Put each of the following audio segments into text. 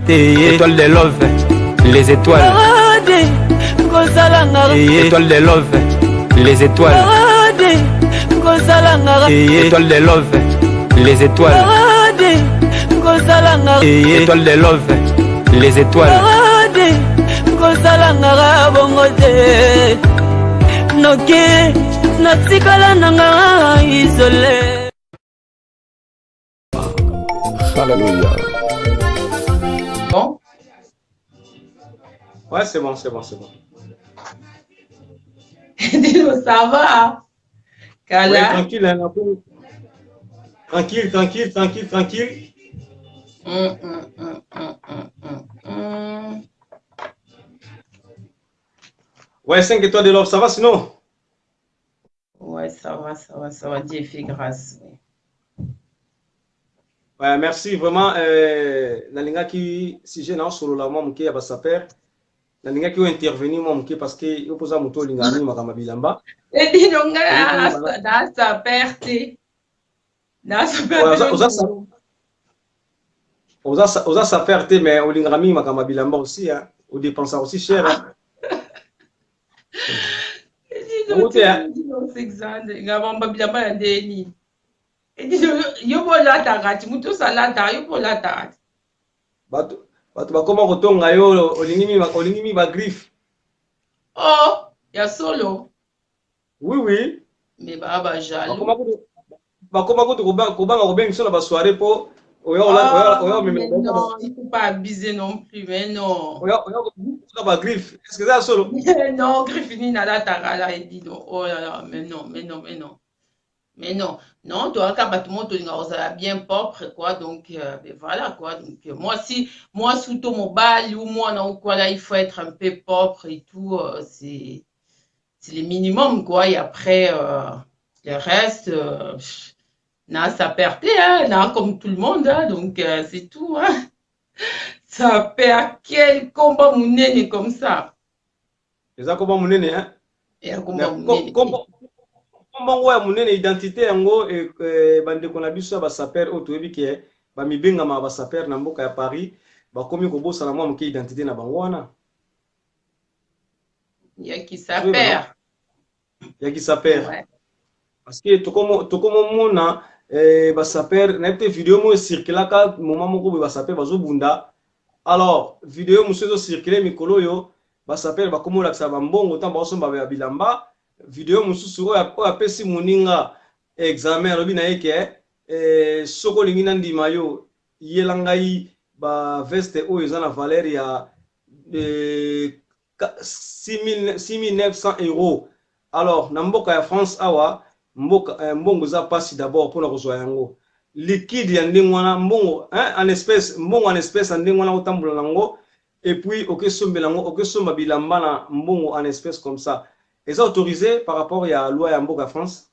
Étoile de love, les étoiles. Étoile de love, les étoiles. Étoile de love, les étoiles. Étoile de love, les étoiles. Alléluia. Bon? Ouais, c'est bon, c'est bon, c'est bon. Dis-nous, ça va? Kala? Ouais, tranquille, hein, tranquille, tranquille, tranquille, tranquille. Ouais, 5 étoiles de l'or, ça va sinon? Ouais, ça va, Dieu fait grâce. Ouais, merci vraiment. Nalinga qui, si j'ai un solo là, moi, mouké, à sa père. Nalinga qui a intervenu, moi, mouké, parce que il pose à mouto lingami, makama bilamba. Et dis donc, dans sa perte. Dans sa perte. Osa sa perte, mais au lingami, makama bilamba aussi, hein. Au dépensar aussi cher, hein. C'est exact. Ngabamba bilamba ya deni. Et dis donc, yo la tarati, muto salata, yo la tarati. Bato bakoma kotonga yo olingimi ba griffe. Oh, ya solo. Oui, oui. Mais bah jaloux. Bakoma kobenga sur la soirée po mais non, il ne faut pas abuser non plus, mais non. Ba griffe. Est-ce que c'est solo? Non, griffe ni nada tarala et dit non. Oh là là, mais non. Mais non, toi, quand tout le monde bien propre, quoi, donc, voilà, quoi. Donc, moi, sous ton mobile ou moi, non, quoi, là, il faut être un peu propre et tout, c'est le minimum, quoi. Et après, le reste, ça perd, hein, comme tout le monde, hein, donc, c'est tout, hein. Ça perd quel combat mounene comme ça. C'est ça, combat mounene, hein. Et un combat mounene. Comment ouais monene identité yango bande ko na biso ba saper otoyebi ke ba mibenga ma ba saper na mboka ya Paris ba komi ko bosa na mwa mke identité na bango wana ya ki saper ouais. Parce que to komo mona ba saper na te vidéo mo circula ka moment moko ba saper bazo bunda alors vidéo mo so circuler mikolo yo ba saper ba komo la sa ba mbongo tan ba so ba ya bilamba vidéo mususu oyo apesi moninga examen alobi na ye ke soko olingi nandima yo yela ngai ba veste oyo eza na valeur ya 6900 €. Alors na mboka ya France awa mbongo eza pasi d'abord mpona kozwa yango liquide ya ndenge wana mbongo en espèce en ndenge wana otambola nango et puis okesombela yango okesomba bilamba na mbongo en espèce comme ça. Est autorisé par rapport à la loi Yamboka France?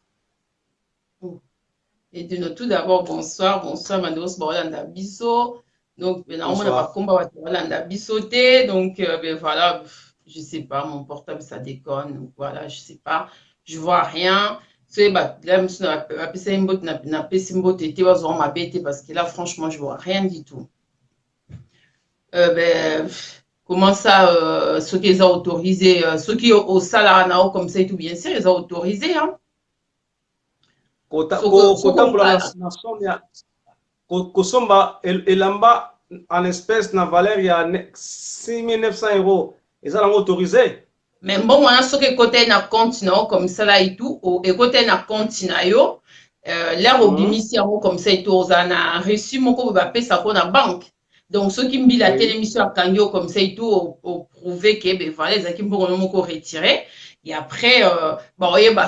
Et de tout d'abord, bonsoir, Mandos Borlanda Bisso. Donc, on n'a pas combat Borlanda Bissoté. Donc, voilà, je sais pas, mon portable ça déconne. Donc, voilà, je sais pas, je vois rien. C'est là, parce que là, franchement, je vois rien du tout. Comment ça, ceux qui ont autorisé, ceux qui ont au salaire comme ça et tout, bien sûr, ils ont autorisé. Hein? Kosomba elamba en espèces na valeur ya 6900 €. Ils ont autorisé. Mais bon, moi, ceux qui côté na compte comme ça là et tout, et côté na compte na yo, l'air au bimisiamo comme ça et tout, on a reçu mon coup de ça qu'on a banque. Donc, ceux qui me disent la télémission à Kanyo comme ça et tout, ont prouvé que ben, voilà, les équipes vont nous retirer. Et après,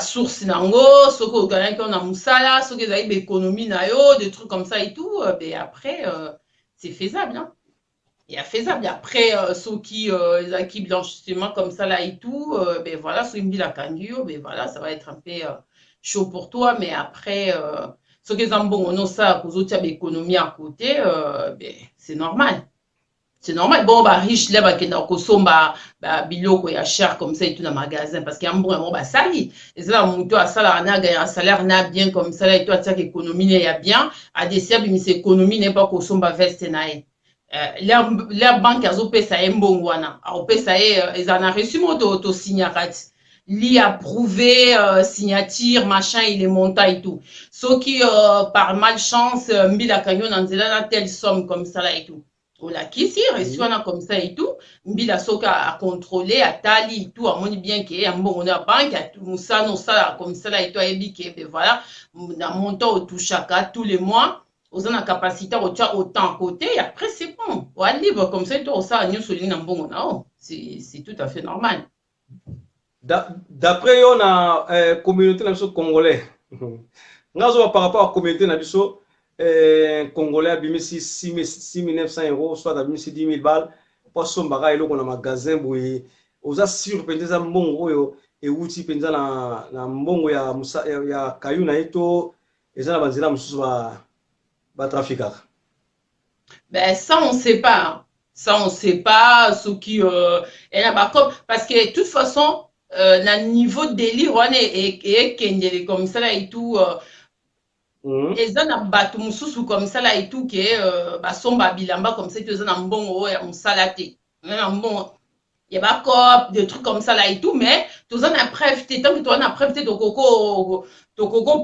source nango, ceux qui ont gagné qu'on a moussala, ceux qui ont eu l'économie nayo, des trucs comme ça et tout, ben après, c'est faisable. Hein. Il y a faisable. Et après, ceux qui les équipes blanchissement comme ça là et tout, ben voilà, ceux qui me disent la Kanyo, ben voilà, ça va être un peu chaud pour toi. Mais après, ceux qui ont bon, ça, aux autres, il y a l'économie à côté, ben, c'est normal. C'est normal. Bon, bah, riche, là, bah, qui n'a pas bah, biloko, il y a cher comme ça et tout dans le magasin. Parce qu'il y a un bon, bah, sali. Et c'est là, mon toi, ça, là, un salaire, n'a bien comme ça, là, et toi, tu sais, l'économie, il y a bien. À des services, mais c'est économie, n'est pas qu'on somba veste, naïe. la banque azopesa ye mbongo wana aopesa ye eza na reçu mo tosignaka ti li approuvé signature machin il est montant et tout soki par malchance mbila kanyo na nzela na telle somme comme ça là et tout olakisi reçu wana comme ça et tout mbila soki a contrôlé atali et tout amoni bien ke ya mbongo na banque musana osala comme ça là et tout ayebi ke ben voilà na montant otushaka tous les mois aux en capacité à autant côté et après c'est bon ou à libre comme ça toi ça nous souligne un bon c'est tout à fait normal. D'après on a communauté nationale congolais ngazo par rapport à communauté nationale congolais à 6.900 €, soit à 10 000 balles pour son bagage là qu'on a magasin boy aux assure penza mbongo yo et outil penza na mbongo ya kayu na ito ezana banzela mususu ba trafiquer. Ben ça on sait pas. Ça on sait pas ce qui parce que de toute façon na niveau délire on est kendele comme ça là et tout ezana batu mususu comme ça là et tout que ba somba bilamba comme ça tu ezana mbongo ya musalate. Na mbongo il y a pas cop des trucs comme ça là et tout mais tu en as preuve tant que tu en as preuve de coco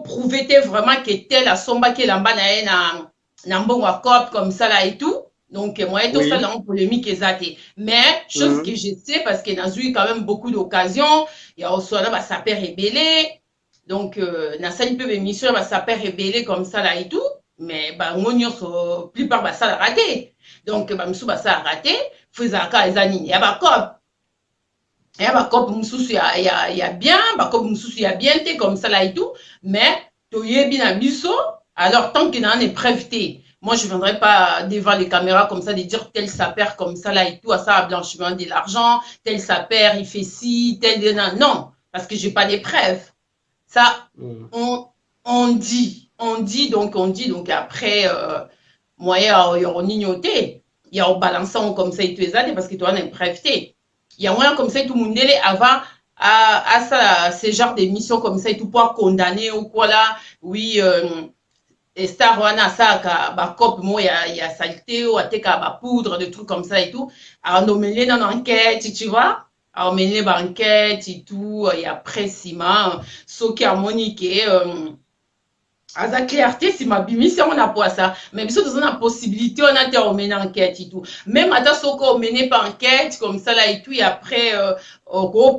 prouver vraiment que tel la somba qui lamba na mbongo à cop comme ça là et tout donc moi tout ça dans polémique exacte mais chose que je sais parce que n'a eu quand même beaucoup d'occasions il y a aussi là ça peut révéler donc na ça peu émission ça peut révéler comme ça là et tout mais bah on y plupart bah ça a raté donc bah monsieur bah ça a raté faisaka ezani ya ba cop ya ba cop mususu ya bien ba cop mususu ya bien té comme ça là et tout mais to yebi na biso alors tant qu'il y a une épreuve moi je viendrai pas devant les caméras comme ça de dire tel ça perd comme ça là et tout à ça blanchiment de l'argent tel ça perd il fait ci tel non parce que j'ai pas d'épreuve ça on dit donc après moyen on ignoté il y a un balançant comme ça et tout ça parce que tu as une épreuve il y a moyen comme ça tout le monde avant à ça ce genre d'émission comme ça et tout pour condamner ou quoi là oui et star wana saka ba cop mo ya saleté ou ateka ba poudre de trucs comme ça et tout à nommer dans enquête tu vois à emmener ba enquête et tout et après ciment ce qui a moniqué à la clarté si ma bimission on a pas ça même si on a possibilité on a été emmener enquête et tout même à ta soko emmener par enquête comme ça là et tout et après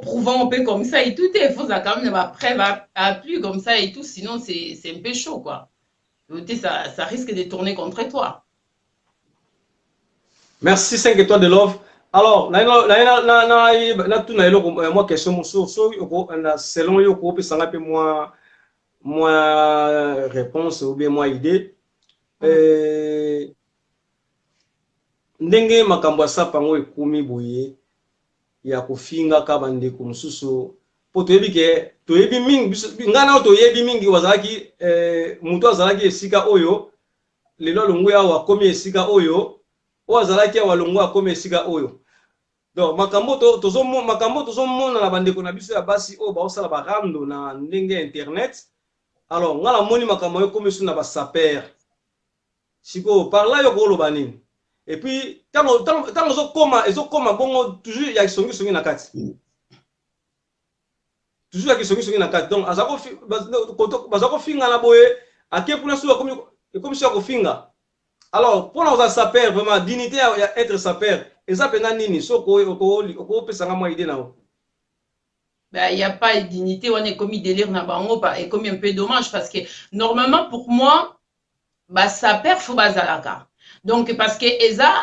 prouvant un peu comme ça et tout il faut ça quand même après va plus comme ça et tout sinon c'est un peu chaud quoi. Ça risque de tourner contre toi. Merci 5 étoiles de love. Alors, moi question selon yo ko pe sanga pe moi réponse ou bien moi idée. Ndenge makambo sa pango ekumi boye ya kofinga ka bande ko mususu po toyebi ke toyebi mingi ngana toyebi mingi wazaki mutu azalaki esika oyo lelo longo ya wakomi esika oyo o azalaki ya walongo akomi esika oyo donc makambo tozomona na bandeko na biso ya basi o ba osala ba rando na ndenge internet alors ngala moni makambo yo komi suna ba saper siko parla yo ko loba nini et puis tango ezokoma bongo toujours ya songi na kati toujours qui sont na carte donc azako bazako finga na boye ake pour nasu comme si ako finga alors pour nous saper vraiment dignité à être saper et ça pena nini soko ko pesanga moi idée na ben il y a pas de dignité on est commis délire na bango et comme un peu dommage parce que normalement pour moi bah saper faut bazalaka donc parce que eza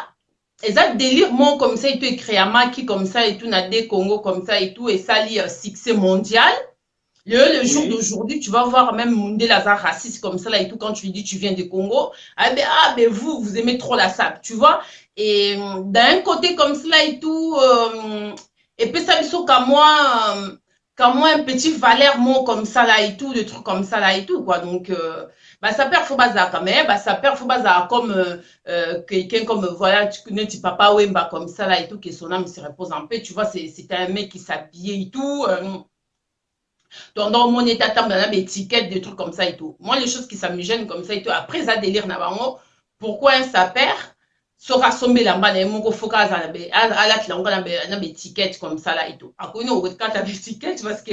délire mon comme ça et tout écrit à Maki comme ça et tout na des Congo comme ça et tout et ça lit succès mondial le jour d'aujourd'hui tu vas voir même Mundé Lazare raciste comme ça là et tout quand tu lui dis tu viens du Congo ben vous aimez trop la sable tu vois et d'un côté comme ça et tout et puis ça ils qu'à moi un petit valeur mot comme ça là et tout des trucs comme ça là et tout quoi donc bah ça perd faut bazar quand même bah ça perd faut bazar comme quelqu'un comme voilà tu connais tu papa Wemba comme ça là et tout que son âme se repose en paix tu vois c'est un mec qui s'habillait et tout dans mon état dans la étiquette des trucs comme ça et tout moi les choses qui ça me gêne comme ça et tout après ça délire na bango pourquoi ça perd soka sombe lamba na moko foka za na be ala tlango na be étiquette comme ça là et tout akoni au quand tu as étiquette parce que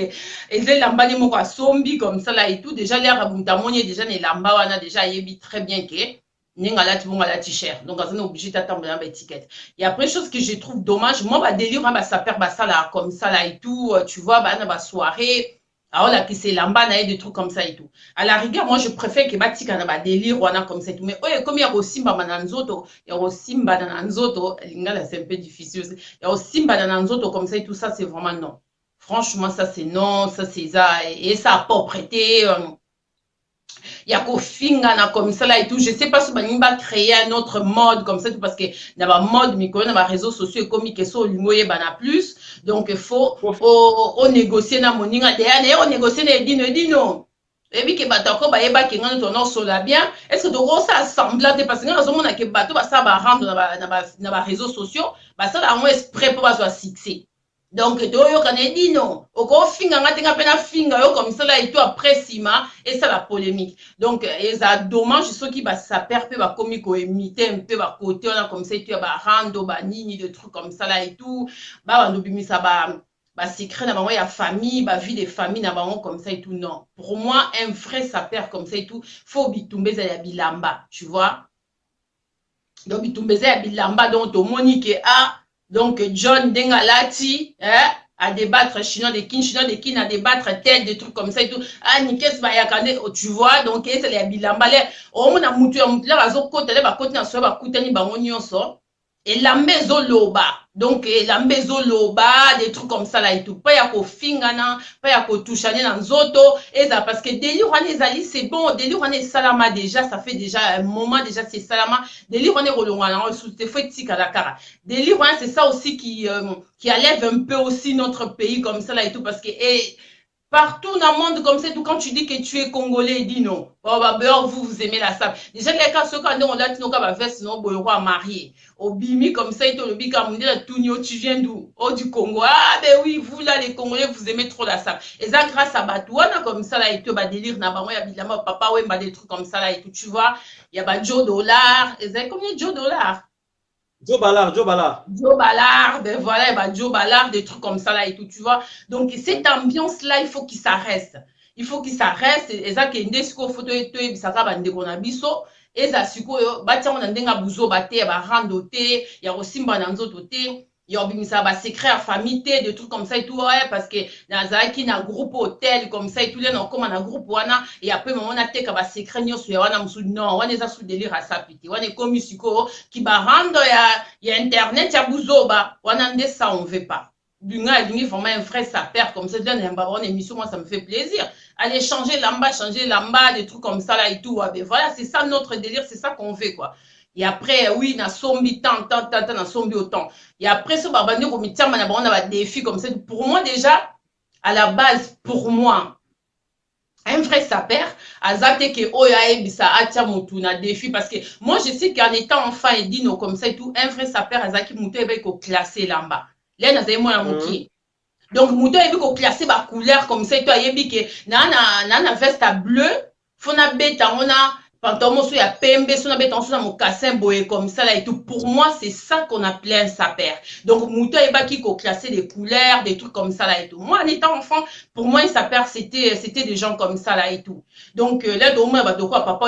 eze lamba ni moko sombi comme ça là et tout déjà l'air abunta monye déjà ne lamba wana déjà yebi très bien que ninga la ti bonga la ti cher donc on est obligé d'attendre na étiquette et après chose que je trouve dommage moi ba délire ba ça perd ba ça là comme ça là et tout tu vois ba na ba soirée alors là, qui c'est lamba, des trucs comme ça et tout. À la rigueur, moi, je préfère que Bati kana ba délire ou comme ça et tout. Mais comme il y a aussi Simba Mananzoto, il y a aussi Simba Nananzoto, c'est un peu difficile. Il y a aussi Simba Nananzoto comme ça et tout ça, c'est vraiment non. Franchement, ça c'est non, ça c'est ça. Et ça a pas prêté. Il y a qu'au finga comme ça là et tout. Je sais pas si on va créer un autre mode comme ça parce que dans la mode, mais dans les réseaux sociaux et comiques et ça, il bana plus. Donc il faut négocier na moninga. D'ailleurs, on négocie les dino. Et puis que batako ba yeba ki ngana tono sola bien. Est-ce que donc ça semblant parce que raison on a que bateau ba ça ba rendre dans ba réseaux sociaux, ba ça la moins prêt pour ba soit fixé. Donc, doyo kanedi non. Oko finga ngatenga pena finga yo comme ça là et tout après sima et ça la polémique. Donc, et ça dommage ceux qui va ça perd peu va comico imiter un peu va côté on a comme ça tu va rando ba nini de trucs comme ça là et tout. Ba ndobimi ça ba secret na ba ya famille, ba vie des familles na ba comme ça et tout non. Pour moi un vrai ça perd comme ça et tout. Faut bitumbeza ya bilamba, tu vois. Donc bitumbeza ya bilamba donc to monique a donc, John Dengalati, à débattre chinois de kin, à débattre tel, des trucs comme ça et tout. Ah, Nikes Bayakane, tu vois, donc, c'est les bilambale. Oh, on a moutu, là, razo côté, là, côté, na soba, koutani, bangonio, so. Et la maison loba. Donc, la maison loba, des trucs comme ça là et tout. Pas y'a ko fingana, pas y'a ko touchane dans zoto. Et ça, parce que délire, on est ali, c'est bon. Délire, on est salama déjà. Ça fait déjà un moment, déjà, c'est salama. Délire, on est rolongana, on est fait tic à la cara. Délire, c'est ça aussi qui enlève un peu aussi notre pays comme ça là et tout. Parce que, partout dans le monde comme ça, tout quand tu dis que tu es congolais, dis non. Oh, bah, vous aimez la sable. Déjà, les cas, ceux qui ont là, tu n'as pas veste, sinon, bon, le roi marié. Au bimi, comme ça, et tout, le bika, on dit, tu viens d'où? Oh, du Congo. Ah, ben oui, vous, là, les Congolais, vous aimez trop la sable. Et ça, grâce à Batouana, comme ça, là, et tout, bah, délire, n'a pas, il y a papa, ouais, bah, des trucs comme ça, là, et tout, tu vois. Il y a, bah, Joe Dollar. Et ça, combien Joe Dollar? Joe Ballard. Joe Ballard, ben voilà, ben Joe Ballard, des trucs comme ça là et tout, tu vois. Donc, cette ambiance-là, il faut qu'il s'arrête. Il faut qu'il s'arrête. Et ça, qu'il y a une photo et tout, ça va être un biso. Et ça, c'est quoi, bah, tiens, on a un bouzo, bah, t'es, bah, randoté, il y a aussi un bananzo, t'es. Il y a ça va secret à famille, des trucs comme ça et tout, ouais, parce que dans un groupe hôtel comme ça et tout, là, on comme un groupe, et après, on a été va secret, non, on est sous délire à ça, piti, on est comme ici, qui va rendre, il y a internet, il y a bouzoba, on a des ça, on veut pas. Du gars, il vraiment un frère, ça perd comme ça, là, on est émission, moi, ça me fait plaisir. Aller changer lamba, des trucs comme ça là et tout, ouais, ben voilà, c'est ça notre délire, c'est ça qu'on fait, quoi. Et après, oui, na sombi tant, na sombi autant. Et après, ce babani, on a des défis comme ça. Pour moi, déjà, à la base, pour moi, un vrai saper, azate ke oya ebisa atia mutu na défi parce que moi, je sais qu'en étant enfant et dino comme ça et tout, un vrai saper, azaki mutu ebe ko classer là-bas. Là, na zay moi muki. Donc, mutu ebe ko classer ba couleur comme ça et tout, ayebi ke na veste bleu, fona beta, on a pantalon sous ya pembe, sous na béton sous na mocassin boye comme ça là et tout. Pour moi, c'est ça qu'on appelait un saper. Donc mouton et baki ko classer des couleurs, des trucs comme ça là et tout. Moi en étant enfant, pour moi un saper c'était des gens comme ça là et tout. Donc là de moi bah de quoi papa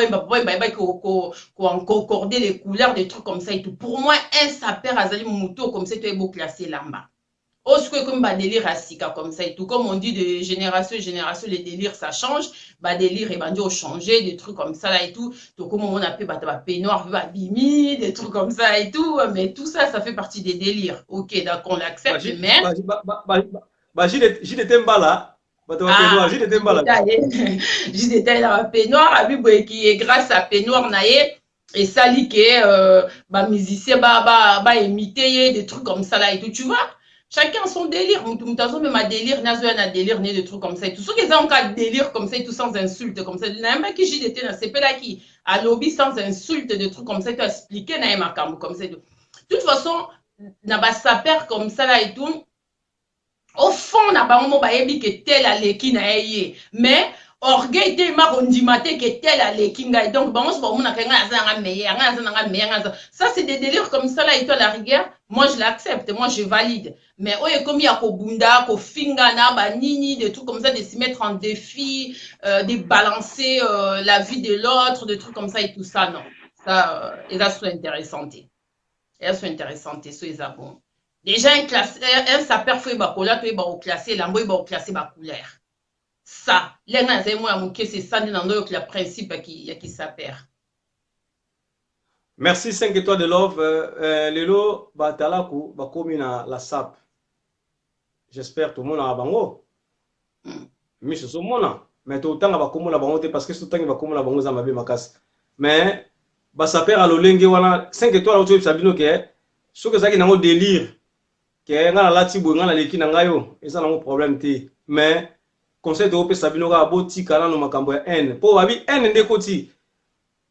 ko accorder les couleurs, des trucs comme ça et tout. Pour moi un saper azali mouton comme ça tu es beau classer là-bas. Oh, ce que comme bah délire asika comme ça et tout. Comme on dit de génération en génération, les délires ça change. Bah délire et bandit ont changé, des trucs comme ça là et tout. Donc comme on appelle bah peignoir, bah bimi, des trucs comme ça et tout. Mais tout ça, ça fait partie des délires. Ok, d'accord, on l'accepte. Mais bah j'ai des là. J'ai des là. J'ai des dans la peignoir, abi qui est grâce à peignoir naïe. Et ça lit que bah musicien bah imiter des trucs comme ça là et tout, tu vois. Chacun son délire. Moutazo même a délire, nazo a délire, des trucs comme ça et tout. Ceux qui ont un cas de délire comme ça et tout sans insulte comme ça. N'a même qui j'y étais dans ces là qui à lobby sans insulte, des trucs comme ça, tu as expliqué n'a même comme ça et tout. De toute façon, n'a pas sa père comme ça là et tout. Au fond, n'a pas un mot que tel à l'équipe n'a mais orgueil te ma rondimate que tel à l'ékinga. Donc, bon, on se voit, ça, c'est des délires comme ça, là, et toi, la rigueur, moi, je l'accepte, moi, je valide. Mais, oh, comme il y a Kobunda, Kofingana, Banini, des trucs comme ça, de se mettre en défi, de balancer la vie de l'autre, des trucs comme ça et tout ça, non. Ça, elles sont intéressantes. Elles sont intéressantes, ça, elles bon. Déjà, un sapeur fait bakola, tu es classé, l'ambo est classé ba couleur. Ça, les gens, c'est ça, le principe qui s'appelle. Merci 5 étoiles de love. Lelo, batalaku, bakomi na la SAP. J'espère tout le monde a bango. Mais c'est ce moment. Mais tout le temps, bakomo la bango, parce que tout le temps, bakomo la bango, ça m'a bien makas. Mais, basaper à l'olenge, wana, 5 étoiles, tu sais, sabino que, ce que ça qui n'a pas délire, que, n'a la tibo, n'a la leki, n'a ngayo, et ça n'a pas problème, mais, conseil de Ope Sabino ga boti kana no makambo ya N. Po babi N ndekoti.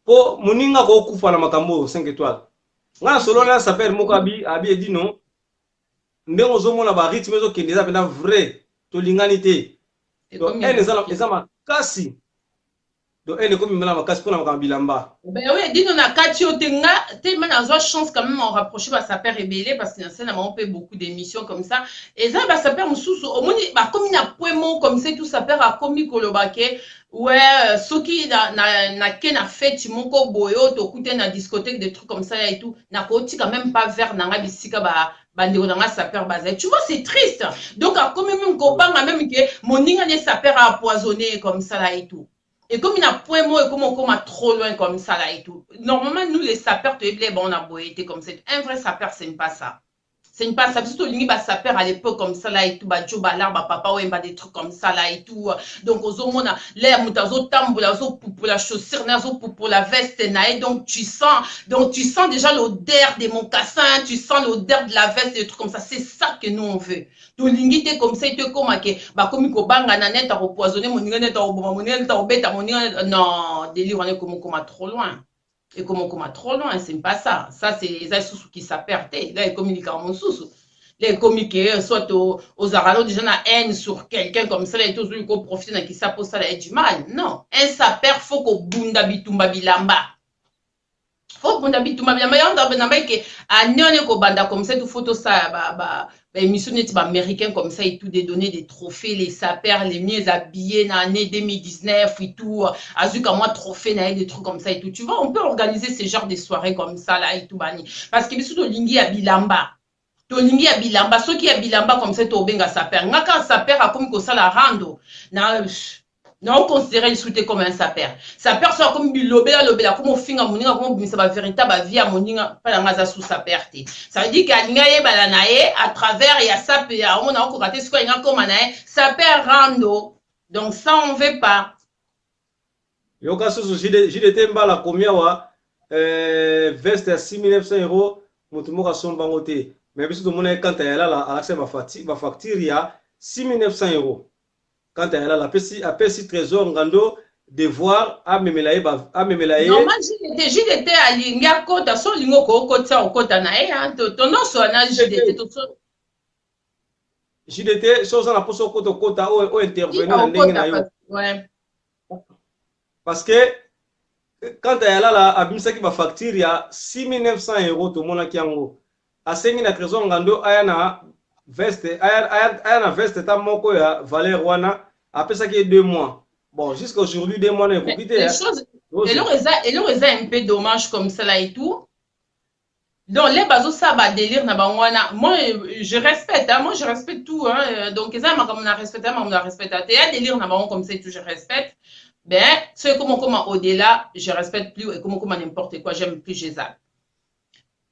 Po muninga ko kufa na makambo 5 étoiles. Nga solo na s'appelle Mokabi abi edi non. Ndenge ozomona ba rythme zo kendeza pena vrai to linganité. Donc N eza makasi. Donc N comme mela makasi pour na makambo bilamba. Ben oui, dis non na kati otenga, te mana zo chance quand même en rapprocher ba sa père rebelle parce que ça on fait beaucoup d'émissions comme ça. Et ça ba sa père mususu au moni ba comme na poemo comme c'est tout sa père a commis kolobake. Ouais, soki na kena fête moko boyo to kute na discothèque des trucs comme ça et tout. Na koti quand même pas vers na bisika ba ndeko na sa père bazai. Tu vois c'est triste. Donc a comme même kobanga même que moninga ne sa père a empoisonné comme ça là et tout. Et comme il y a point mot et comme on commence trop loin comme ça là et tout. Normalement, nous, les sapeurs, on a beau été comme ça. Un vrai sapeur, c'est pas ça. C'est pas ça. Surtout, il y a sapeur à l'époque comme ça là et tout. Bah, Joe Ballard, bah, papa, ouais, bah, des trucs comme ça là et tout. Donc, aux hommes, on a l'air, moutazo, tamboulazo, pour la chaussure, nazo, pour la veste, naïe. Donc, tu sens déjà l'odeur des mocassins, tu sens l'odeur de la veste, des trucs comme ça. C'est ça que nous, on veut. To lingite comme ça, il te comme bah comme ko banga na net à repoisonner mon net à mon bête mon non délire on est comme trop loin et comme trop loin c'est pas ça c'est les sous qui s'apertent là ils communiquent en sous les communiquer soit aux aralo déjà na haine sur quelqu'un comme ça et tous lui qu'on profite na qui ça pose ça là du mal non un saper faut ko bunda bitumba bilamba faut bunda bitumba bilamba yanda benamba que a nyone ko banda comme ça tout photo ça émission américaine comme ça et tout, des données, des trophées, les sapeurs, les mieux habillés dans l'année 2019 et tout, azuka moi trophée, des trucs comme ça et tout. Tu vois, on peut organiser ce genre de soirées comme ça là et tout, bani. Parce que surtout lingi à bilamba. To lingi à bilamba, ceux qui a bilamba comme ça, to benga sapeur. Ngaka sapeur a comme ça la rando. Non, considérer le souhaiter comme un sapeur. Sapeur soit comme lobela, comme au fin à moninga, comme ça va véritable vie à moninga, pas la maza sous sapeur. Ça veut dire qu'à n'gaye balanaye, à travers, il y a sapeur, on a encore raté ce qu'il y a comme anaye, sapeur rando. Donc ça, on veut pas. Yoka sous JDT mbala combien wa, veste à 6 900 €, motumoka son bangote. Mais bis tout le monde, quand il y a là, à l'accès ma facture, il y a 6 900 €. Quand elle a la PC trésor ngando devoir à memelaye normalement j'étais à linga kota so lingo ko kota o kota na ton nom so na JDT to so JDT so na poso kota o intervenir na ndenge na yo ouais parce que quand elle a la abimisa ki ba facture ya 6 900 € to mona kiango a sengi na trésor ngando aya na veste aya na veste ta moko ya valeur wana après ça qui est 2 mois. Bon, jusqu'à aujourd'hui 2 mois, on a profité. Et là, un peu dommage comme ça là et tout. Donc, les bazos, ça va délire. Moi, je respecte. Moi, je respecte tout. Donc, ça, comme on a respecté, on a respecté. Il y a délire comme ça et tout, je respecte. Ben, c'est comment au-delà, je respecte plus. Et comment n'importe quoi, j'aime plus, je zappe.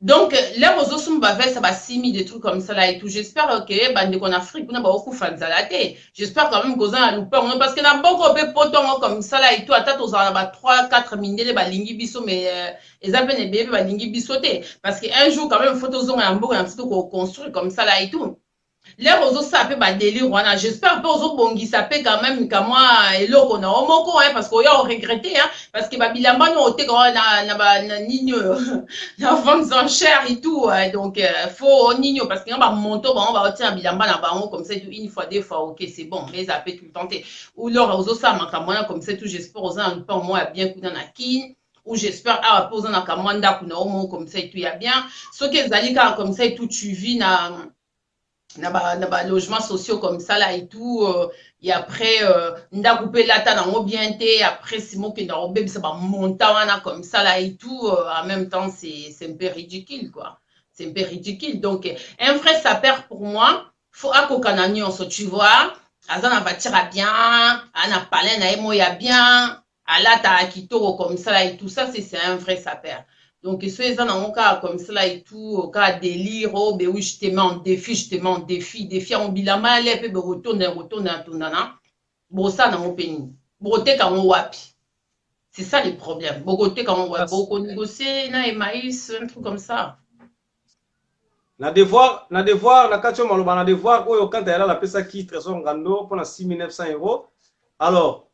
Donc, les réseaux sont bavés, ça va 6 000 des trucs comme ça là et tout. J'espère que, bande qu'on Afrique, on a beaucoup de fans à la tête. J'espère quand même qu'on a loupé, parce que n'a beaucoup de potons comme ça là et tout. Attends, on a 3-4 minutes, les balingi biso, mais, les appels les bébés balingi bisoté. Parce qu'un jour, quand même, photos ont un beau, un petit truc qu'on construit comme ça là et tout. l'air aux autres ça peut pas délire voilà j'espère pas aux autres bongi ça peut quand même comme moi et l'eau qu'on a au moko hein parce qu'on y a regretté hein parce que babilamba nous on na nino na vente en chair et tout donc faut nino parce que on va monter on va retirer bilamba na bango comme ça une fois deux fois ok c'est bon mais ça peut tout tenter ou l'or aux autres ça manque comme ça tout j'espère aux un peu moins bien coup dans la kin ou j'espère à poser na kamanda kuna omo comme ça et tout y a bien ce que zalika comme ça et tout tu vis na logements sociaux comme ça là et tout et après nda coupé la ta na bien té après c'est moi qui na bébé ça va monter comme ça là et tout en même temps c'est un peu ridicule quoi c'est un peu ridicule donc un vrai sapeur pour moi faut akokana nyonso tu vois azana batira bien ana palin na emo ya bien alata kitoko comme ça là et tout ça c'est un vrai sapeur. Donc, ceux dans mon cas comme ça et tout, au cas délire, oh, ben oui, je te mets en défi, défi, on bilama, les peu, retourne, bon, ça, dans mon pays. Broté quand on wapi. C'est ça le problème. Broté quand on wapi. Beaucoup négocier, na maïs, un truc comme ça. Na devoir, na kacho maloba, na devoir, oh, quand elle a la pesa qui, trésor ngando, pour 6 900 €. Alors,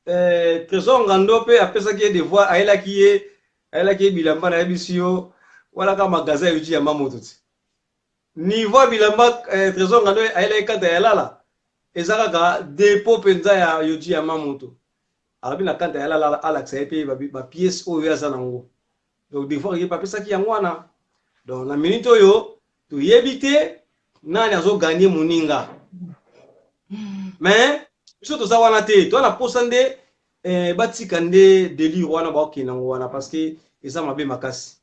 trésor ngando, pe, a pesa qui est devoir, a qui est, elle qui bilamba na ebisio wala ka magasin yuji ya mamoto niveau bilamba trésor ngando elle ka dalala ezaka ka dépôt penza ya yuji ya mamoto alabi na kanta yala ala xepe ba pièce o ya zanango donc des fois il pas ça qui yangwana donc la minute yo to yebite nani azo gagner moninga mais surtout ça wana te to na posande batikande délire wana ba okina wana parce que ça m'a bien makasi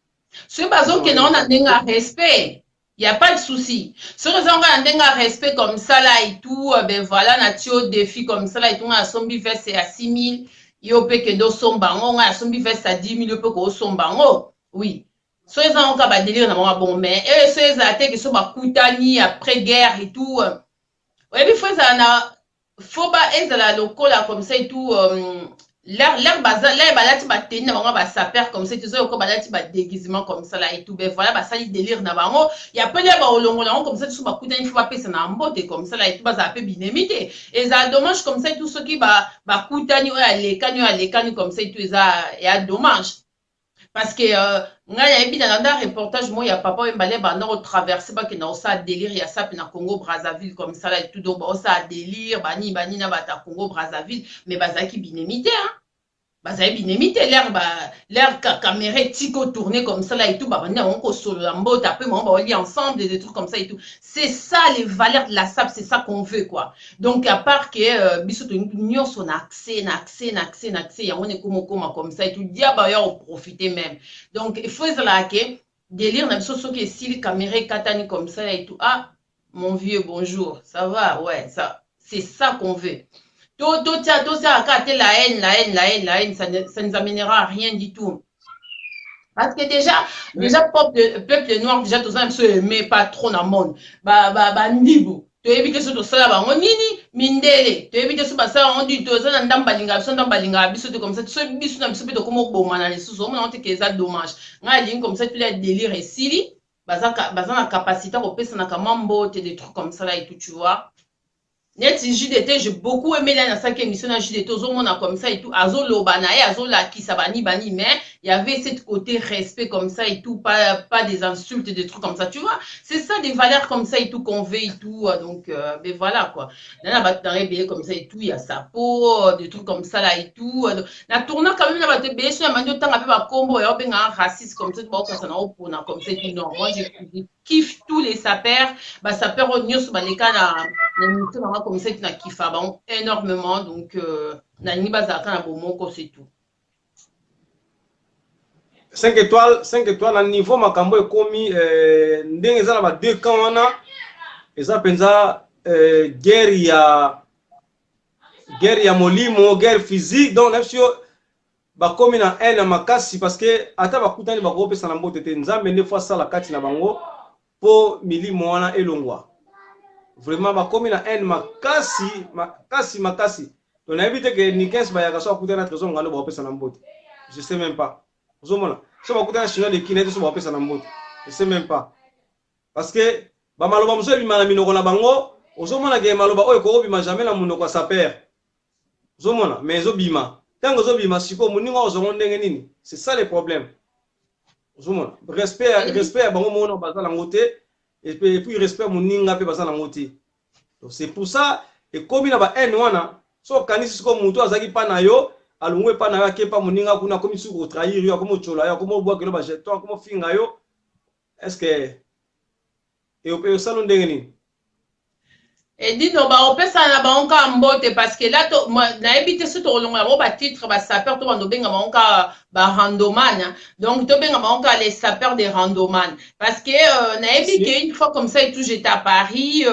ce bazo que on a denga respect il y a pas de souci ce raison on a denga respect comme ça là et tout ben voilà natio défi comme ça là et tout on a sombi verse à 6 000 yo pe que do sombango on a sombi verse à 10 000 yo pe ko sombango oui ce raison on ka délire na bon mais ce attaques que so ba kutani après guerre et tout ouais bi faut pas être la locola comme ça et tout l'air bazar là balati ba tenir bango ba saper comme ça tout ça ko balati ba déguisement comme ça là et tout ben voilà ba sali délire na bango il y a pas les ba olongo là comme ça tout ba kuta il faut pas passer na mbote comme ça là et tout ba ça peut binemité et ça dommage comme ça tout ce qui ba kuta ni alekani comme ça et tout ça et dommage parce que nga ya ebi dans un reportage moi il y a papa mbale ba na traverser ba que na ça délire il y a ça na Congo Brazzaville comme ça là et tout donc ba ça délire bani na ba ta Congo Brazzaville mais ba za ki binemité hein ba za binemité l'air caméra tico tourner comme ça là et tout ba na on ko solo la mbo taper moi ba lier ensemble des trucs comme ça et tout c'est ça les valeurs de la SAP c'est ça qu'on veut quoi donc à part que biso to union son accès ya on est comme ça et tout dia ba ya profiter même donc il faut là que délire na biso que si les caméras katani comme ça et tout ah mon vieux bonjour ça va ouais ça c'est ça qu'on veut tout ça la haine ça ne nous amènera à rien du tout parce que déjà peuple noir déjà tout ça ne met pas trop dans le monde ndibu to éviter ce tout ça ba nini mindele to éviter ce ça on dit tout ça na ndambalinga biso comme ça ce biso na biso pe to comme bomana les sous on te que ça dommage nga ligne comme ça tu les délire et sili baza na capacité au pesa na kamambo des trucs comme ça là et tout tu vois net JDT j'ai beaucoup aimé la 5e émission na JDT ozomona comme ça et tout azoloba na ye azolaki sabani bani mais il y avait cette côté respect comme ça et tout pas des insultes des trucs comme ça tu vois c'est ça des valeurs comme ça et tout qu'on veut et tout donc mais voilà quoi na batare comme ça et tout il y a sa peau des trucs comme ça là et tout na tourna quand même na batebe sur mando tanga pe ba combo ya benga raciste comme ça ba ça na opona comme ça et tout non moi j'ai kiffe tous les sapeurs ba sapeurs nyos ba leka na comme ça tu na kiffa bon énormément donc na ni bazaka na bomoko c'est tout 5 étoiles na niveau makambo ekomi ndenge eza na ba deux camps wana eza penza guerre ya molimo guerre physique donc nafsio bakomi na haine makasi parce que ata bakutani bakopesa na mbote te nzambe nde fois sala kati na bango po milimo wana elongwa vraiment bakomi na haine makasi donc na éviter que ni 15 bayaka so akutana na trésor ngalo bakopesa na mbote je sais même pas ozomona so bakutana chinois de Kiné so bakopesa na mbote je sais même pas parce que ba maloba muso bima na minoko na bango ozomona ke maloba oyo ko bima jamais na munoko sa père ozomona mais ezobima tango ozobima siko muninga ozongo ndenge nini c'est ça le problème ozomona respect ya bango mona bazala ngote et puis respect muninga pe bazala ngote donc c'est pour ça et comme na ba haine wana so kanisi siko muto azaki pa na yo alungwe pa na yo akepa muninga kuna komi suko trahir yo komo chola yo komo bwa kelo ba jeton komo finga yo est-ce que et au salon ndenge nini et dit non ba opesa na ba onka mbote parce que là na ebité ce to longa ba titre ba sapeur to bando benga ba onka ba randoman donc to benga ba onka les sapeurs des randoman parce que na ebité une fois comme ça et tout j'étais à Paris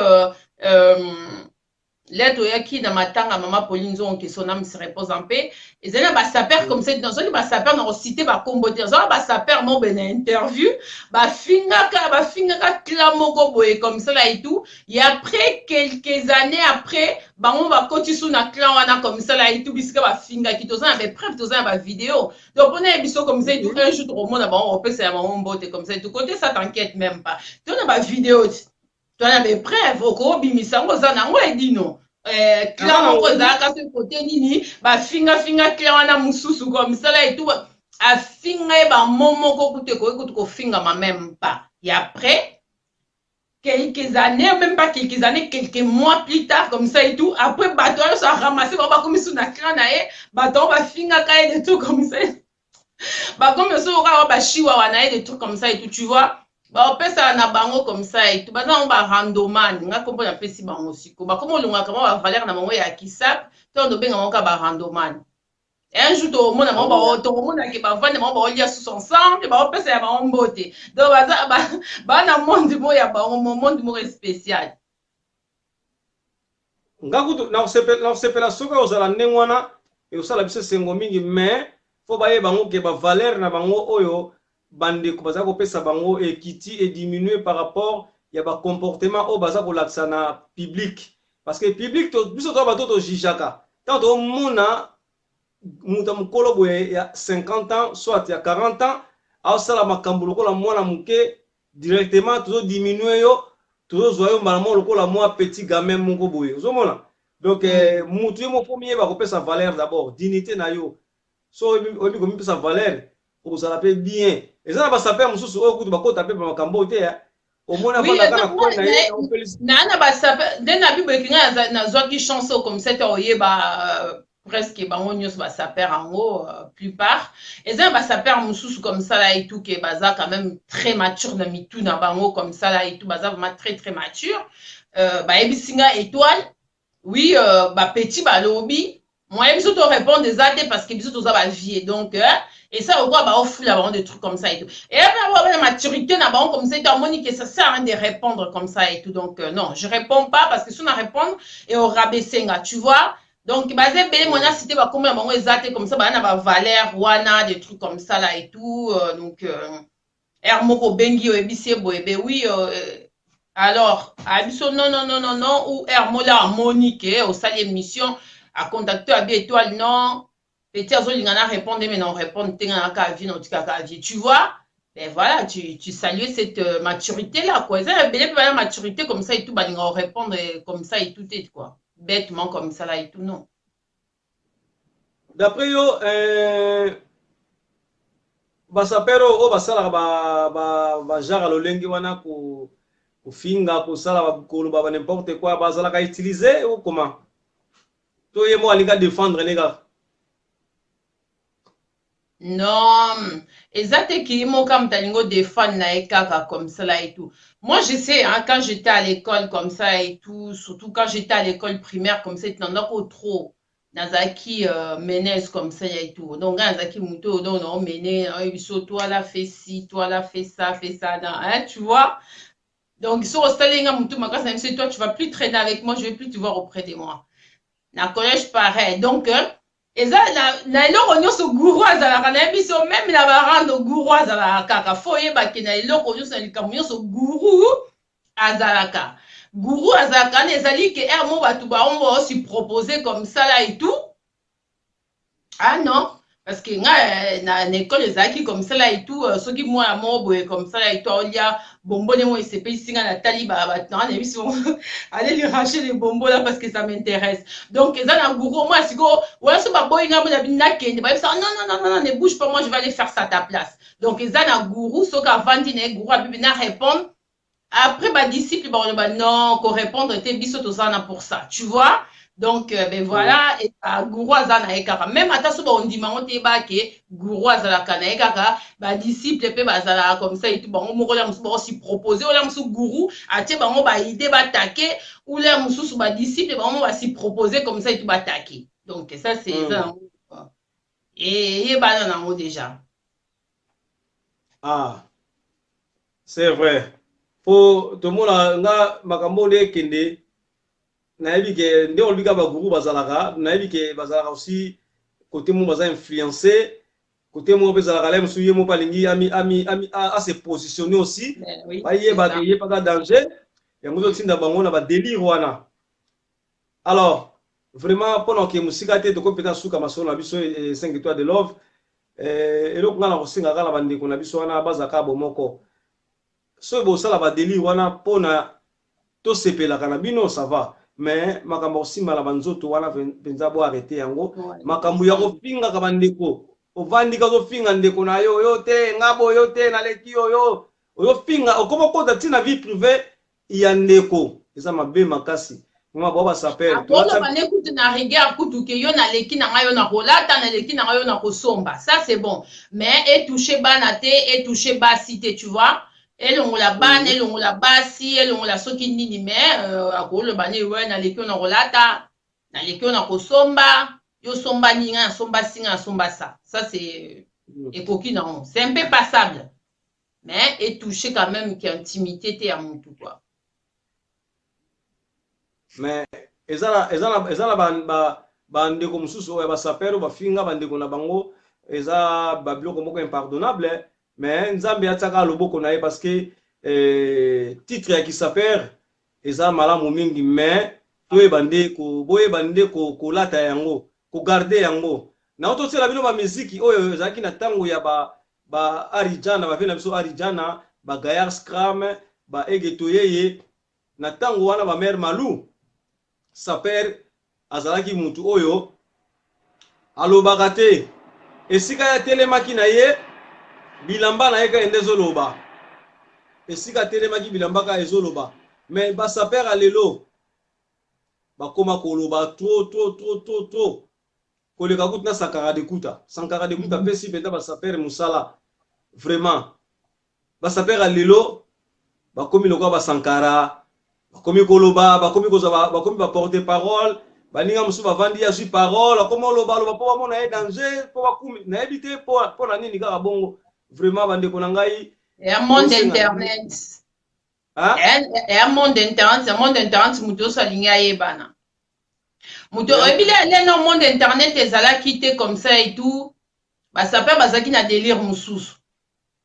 là to yaki na matanga maman Pauline Zon qui son âme se repose en paix et zena ba sapeur comme ça dans zone ba sapeur na cité ba comboter zona ba sapeur mo ben interview ba finga ka klamoko boye comme ça là et tout et après quelques années après ba on va continuer na clan wana comme ça là et tout bisika ba finga ki tozana ba preuve tozana ba vidéo donc on a biso comme ça et tout un jour au monde ba on peut ça ba on bote comme ça et tout côté ça t'inquiète même pas tu as ba vidéo tu as des preuves au bimisa ngozana ngo edino clan moko ezalaka ce côté nini bafinga clan wana mususu comme ça là et tout afinga ye bamomoko kute koyekuti kofingama même pas et après quelques années même pas quelques années quelques mois plus tard comme ça et tout après bato oyo so aramasse bango bakomi su na clan na ye bato oyo bafingaka ye des trucs comme ça bakomi oso okaka bashiwa wana ye des trucs comme ça et tout tu vois ba opesa na bango comme ça et tout baza ba randoman nga kombo na pesi bango siko ba komo lunga kama ba valeur na bango ya kisap to ndo benga monka ba randoman un jour to mona mo ba to mona ke ba vande mo ba olia sous ensemble ba opesa ya ba mbote donc baza ba na monde mo ya ba monde mo spécial nga kutu na sepela soka ozala ndengwana e osala biso sengo mingi mais faut ba ye bango ke ba valeur na bango oyo bande ko baza ko pesa bango ekiti et diminuer par rapport ya ba comportement o baza ko laksa na public parce que public to biso to ba to jijaka tant to mona muta mukolo boye ya 50 ans soit ya 40 ans a sala makambo lokola mwana muke directement to diminuer yo to zoyo malamo lokola moi petit gamin moko boye ozomona donc mutu mo premier ba ko pesa valeur d'abord dignité na yo so obi ko mi pesa valeur pour ça la bien et ça va saper mususu o kutu bakota pe makambo te ya au moins avant la kana kwa na na ba saper den na bible kinga na zwaki chanson comme ça to yeba presque bango nyos ba saper en haut plupart et ça va saper mususu comme ça là et tout que baza quand même très mature na mitu na bango comme ça là et tout baza vraiment très mature ba ebisinga étoile oui ba petit ba lobby moi biso to répondre des athées parce que biso to za ba vie donc et ça, on voit, bah, on fout là, des trucs comme ça et tout. Et après, la maturité, là-bas, comme ça, et ça sert à rien de répondre comme ça et tout. Donc, non, je réponds pas parce que si on a répondre et on rabaisse, tu vois. Donc, bah, c'est bien, mon cité, bah, comme on est comme ça, bah, on a valeur, wana, des trucs comme ça là et tout. Donc, Hermoko Bengi, Ebissé, Boébé, oui, alors, Abisso, non, ou Hermola, Monique, au salle émission, à contacter à Étoile, non. Petit azolingana répondre mais non répondre tu vois ben voilà tu salues cette maturité là quoi ça belle la maturité comme ça et tout balinga répondre comme ça et tout est quoi bêtement comme ça là et tout non d'après yo basapero o basala ba jara lolengi wana ko finga ko sala ko ba n'importe quoi basala ka utiliser ou comment to yemo alinga défendre les gars. Non, exact qui mon comme talingo défendre na ekaka comme ça là et tout. Moi je sais hein, quand j'étais à l'école comme ça et tout, surtout quand j'étais à l'école primaire comme ça, t'en as pas trop. Nazaki menace comme ça et tout. Donc Nazaki muto non mené toi là fait ci, toi là fait ça hein, tu vois. Donc sur Stalinga muto makasa même si toi tu vas plus traîner avec moi, je vais plus te voir auprès de moi. Na collège pareil. Donc et ça na eloko nyonso guru azalaka na biso même na barando guru azalaka kaka foye baki na eloko nyonso na likambo nyonso guru azalaka na ezali ke mo batu baombo aussi proposer comme ça là et tout ah non parce que nga na école ezalaki comme ça là et tout soki mwana mo boye comme ça là et tout olia bonbons et moi il s'est payé ici à la taliba allez lui racheter les bonbons là parce que ça m'intéresse. Donc ils ont un gourou moi si go ouais ce pas boy ngam na binake non ne bouge pas, moi je vais aller faire ça à ta place. Donc ils ont un gourou so ka vandi ne gourou a bibina répondre après bah disciple bah non qu'on répondre était biso to ça pour ça, tu vois. Donc ben voilà, et gourou azana ekaka même ata so ba ondima onte ba ke gourou azala kana ekaka ba disciple pe bazala comme ça et tout bango moko la musu ba aussi proposer ola musu gourou atie bango ba idée ba taquer ou la musu ba disciple bango ba si proposer comme ça et tout ba taquer. Donc ça c'est ça. Et ba na ngo déjà. Ah. C'est vrai. Pour tout le monde nga makambo de kende nayebi ke nde olbika ba guru bazalaka nayebi ke bazalaka aussi côté mo baza influencer côté mo bazalaka lem suye mo palingi ami à se positionner aussi ba yeba ke yeba ka danger ya mo tinda bango na ba délire wana. Alors vraiment pendant que musika te to compétence suka masolo na biso 5 étoiles de love eloko ngana ko singa kala bande ko na biso wana bazaka bomoko so bo sala ba délire wana pona to sepela kana bino ça va. Mais makambo simba la banzoto wana penza bo arrêter yango makambo ya kofinga ka bandeko ovandika zo finga ndeko na yo te ngabo yo te na leki yo finga okoma kota tina vie privée ya ndeko eza mabe makasi mama baba s'appelle apolo banekuti na rigueur kutu ke yo na leki na ngayo na kolata na leki na ngayo na kosomba, ça c'est bon, mais et toucher banate et toucher basité, tu vois. Elongola bana elongola basi elongola soki nini mais akolo bani we na lekio na rolata na lekio na kosomba yo somba ninga somba singa somba ça c'est ekoki non, c'est un peu passable mais et toucher quand même qui intimité te à mon tout quoi. Mais ezala bande comme susu ba sapero ba finga bande ko na bango eza ba biloko moko impardonnable. Mais nzambe ataka loboko na ye parce que titre ya kisaper eza malamu mingi mais boye bande ko lata yango ko garder yango na oto tsela bino ba musique oyo ezaki na tango ya ba arijana ba vena biso arijana ba gayar scram ba egetoyeye na tango wana ba mère Malou saper azalaki mutu oyo alobaka te esika ya telemaki na ye bilamba na eka endezo loba esika telemaki bilamba ka ezoloba mais ba saper alelo bakoma koloba trop koleka kutina sankara de kuta pesi penda ba saper musala vraiment ba saper alelo bakomi lokwa ba sankara bakomi koloba bakomi kozaba bakomi ba porter parole baninga musu bavandi ya ju parole akoma loba po bamona e danger po bakumi na ebite po na nini kaka bongo. Vraiment bandeko na ngai et un monde internet et un monde internet muto salinga yebana muto ebile le no monde internet ezala quitté comme ça et tout ba saper bazaki na délire mususu.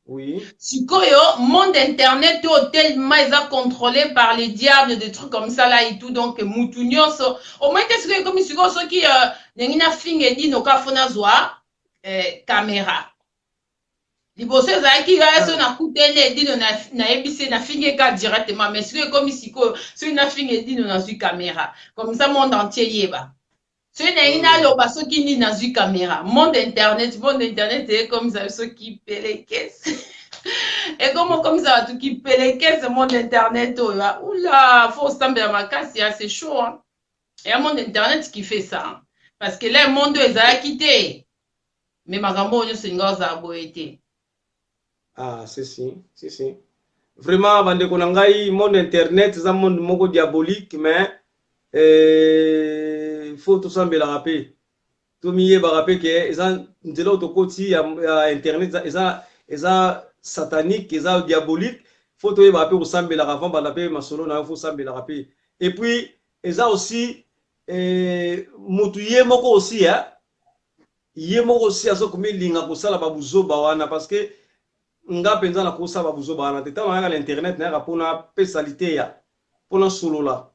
Oui. Sikoyo monde internet tellement est contrôlé par les diables, des trucs comme ça là et tout, donc mutu nyonso au moins qu'est-ce que comme sikoyo so qui nengina finge di no kafona zwa caméra liboso ezalaki so na kutene edino na ebise na finge ka directement mais sikoyo comme sikoyo so na finge edino na zwi caméra comme ça monde entier yeba so na ina loba soki ni na zwi caméra monde internet est comme ça ceux qui paient les caisses et comme ça tout qui paient les caisses monde internet oula faut sambela makasi c'est chaud hein. Et un monde internet qui fait ça hein. Parce que là monde ezalaki te mais makambo nyo singa za boete. Ah, si. Vraiment, bande konangai, monde internet, c'est un monde moko diabolique, mais faut tout sembler la rappeler. Tout mieux va rappeler que ils ont de l'autre côté internet, ils ont satanique, ils ont diabolique. Faut tout rappeler au sembler la avant, bah rappeler ma solo, na faut sembler la rappeler. Et puis ils ont aussi mutuye moko aussi, hein. Yemoko aussi aso komi linga kosala babuzo bawana parce que nga penza na kosa babuzo bawana teta na l'internet na rapona pesalité ya pona solo la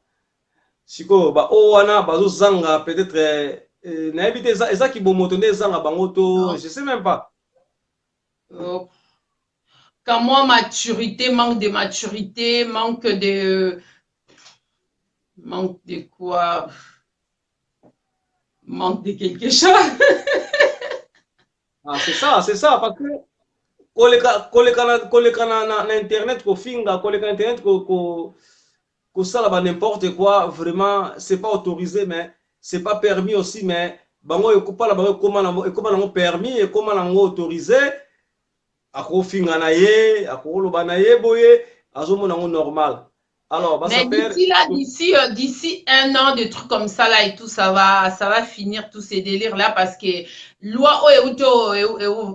siko ba o wana bazo zanga peut-être na ebite eza ki bomoto nde zanga bango to je sais même pas quand moi, maturité, manque de maturité, manque de quoi? Manque de quelque chose. Ah, c'est ça, parce que koleka na internet kofinga koleka na internet kosala ba n'importe quoi, vraiment c'est pas autorisé, mais c'est pas permis aussi, mais bango ekopala bango ekoma nango permis, ekoma nango autorisé, akofinga na ye akoloba na ye boye azomona nango normal. Alors bah, Mais d'ici là, d'ici un an, des trucs comme ça là et tout, ça va finir tous ces délires là parce que loi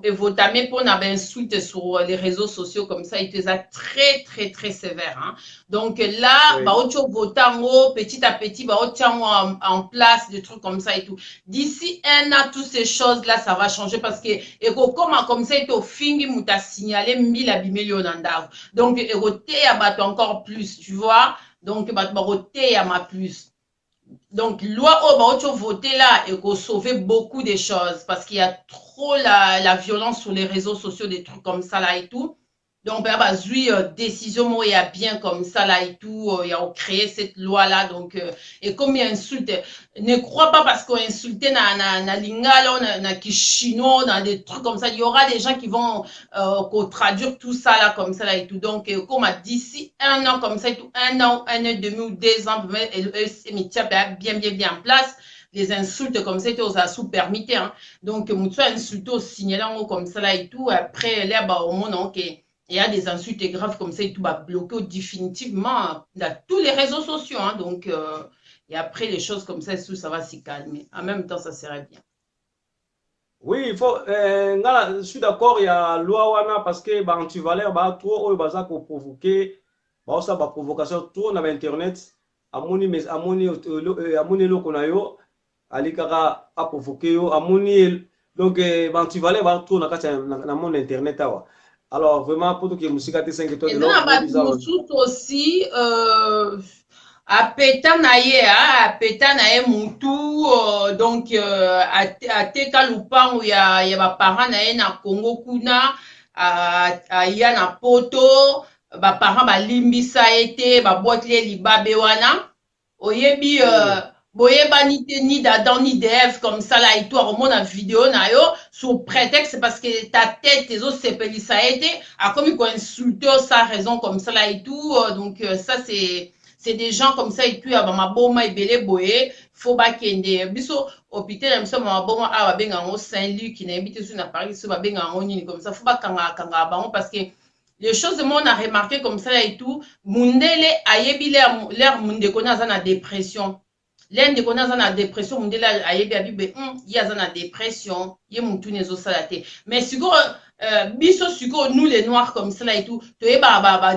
et votamé pour n'avoir insulte sur les réseaux sociaux comme ça, il te très très très sévère. Hein. Donc là, oui. Bah auto votango petit à petit, bah tient en place des trucs comme ça et tout. D'ici un an, toutes ces choses là, ça va changer parce que et comme ça, il au fingi muta signalé 1000 abimélio nandao. Donc et encore plus, tu vois. Donc, il y a plus. Donc, loi au voter là et qu'on sauver beaucoup de choses parce qu'il y a trop la violence sur les réseaux sociaux, des trucs comme ça là et tout. Donc, bah, décision, il y a bien comme ça là et tout, il y a créé cette loi là. Donc, et comme il y a insulte, ne crois pas parce qu'on insulté na lingala, na kishino, dans des trucs comme ça. Il y aura des gens qui vont traduire tout ça là comme ça là et tout. Donc, comme d'ici un an comme ça et tout, un an et demi ou 2 ans, bien en place. Les insultes comme ça, ça sous permis. Hein. Donc, tu as insulté au signalant comme ça là et tout. Après, là, bah, au monde, ok. Il y a des insultes graves comme ça et tout, bah, bloqué définitivement dans tous les réseaux sociaux. Hein, donc, et après, les choses comme ça va s'y calmer. En même temps, ça serait bien. Oui, il faut. Je suis d'accord, il y a loi wana parce que bah, antivaleur, bah, trop, bah, pour provoquer, bah, ça, bah, provocation, trop dans Internet, amoni loko na yo, alikara a provoqué yo, amoni, donc, bah, antivaleur, bah, trop na monde Internet, awa. Alors, vraiment, pour tout qui est musique à 5 étoiles de l'or, aussi, apeta na ye mutu, donc, ateka lupangu ya ba parents na ye na Congo kuna, aya na poto, ba parents ba limbisa ete, ba boitle libabe wana, oyebi, boyebani te ni d'Adam ni d'Ève comme ça là et toi remonte la vidéo na yo sous prétexte parce que ta tête tes os sepeli ça été a comme quoi insulter sa raison comme ça là et tout donc ça c'est des gens comme ça et puis aba maboma ebele boye faut ba kende biso hôpital biso maboma a benga ngo Saint-Luc na habite sur na Paris so ba benga ngo nini comme ça faut pas kanga bango parce que les choses on a remarqué comme ça là et tout mundele ayebi l'air munde kona za na dépression. L'un des connaissances dans la dépression, on dit là, il y a dans la dépression, il y a mon tourné au salaté. Mais si biso nous les noirs comme ça là et tout, tu es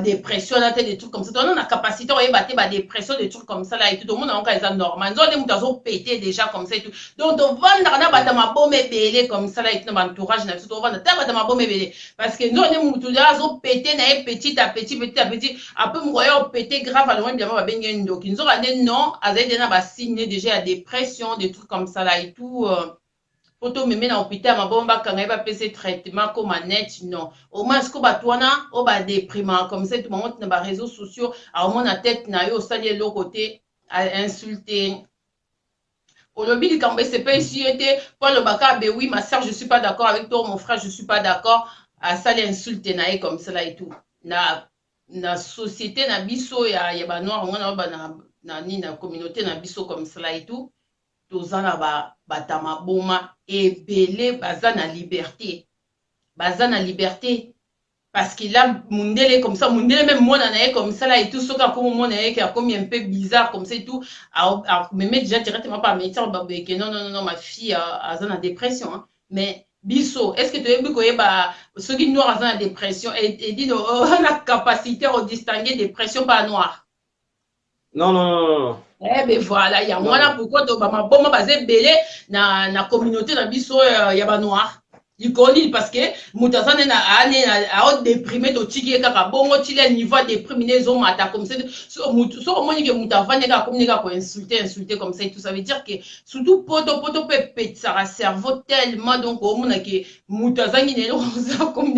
dépression là, des trucs comme ça. On a la capacité à battre dépression, des trucs comme ça là et tout. Tout le monde a un cas normal. Nous on a pété déjà comme ça et tout. Donc on va dans battre ma bombe belé comme ça là et tout. Dans l'entourage, on va dans battre ma bombe belé parce que nous on est là pété na petit à petit. Après on voyait pété grave à loin bien va bien une donc ils ont non, avec na ba signe déjà la dépression, des trucs comme ça là et tout. Poto meme na hôpital mabomba kanga ba pese traitement comme net non au moins ce que ba toana o ba déprimant comme ça tout le monde na ba réseaux sociaux à au moins na tête na yo sali l'autre côté à insulter au lobby quand c'est pas ici était Paul Baka ben oui ma sœur je suis pas d'accord avec toi mon frère je suis pas d'accord à sali insulter na comme ça là et tout na société na biso ya ba noir on ba na communauté na biso comme ça là et tout tozana batama boma ebele baza na liberté parce qu'il a mundele comme ça mundele même moi na comme ça là et tout ce comme mon qui a comme un peu bizarre comme ça et tout à me mettre déjà directement par médecin que non ma fille a une dépression hein. Mais biso est-ce que tu as vu que ceux qui noirs ont une dépression et dit on a capacité à distinguer dépression par noir non. Eh ben voilà, il y a moi là pourquoi tu ma bombe basé belé na communauté na biso ya ba noir. likoli parce que mutazane a déprimé to tiki kaka bongo tile niveau déprimé zo mata comme ça so moni que mutavane ka comme ko insulter comme ça et tout ça veut dire que surtout poto peut péter ça cerveau tellement donc au monde que mutazane ne comme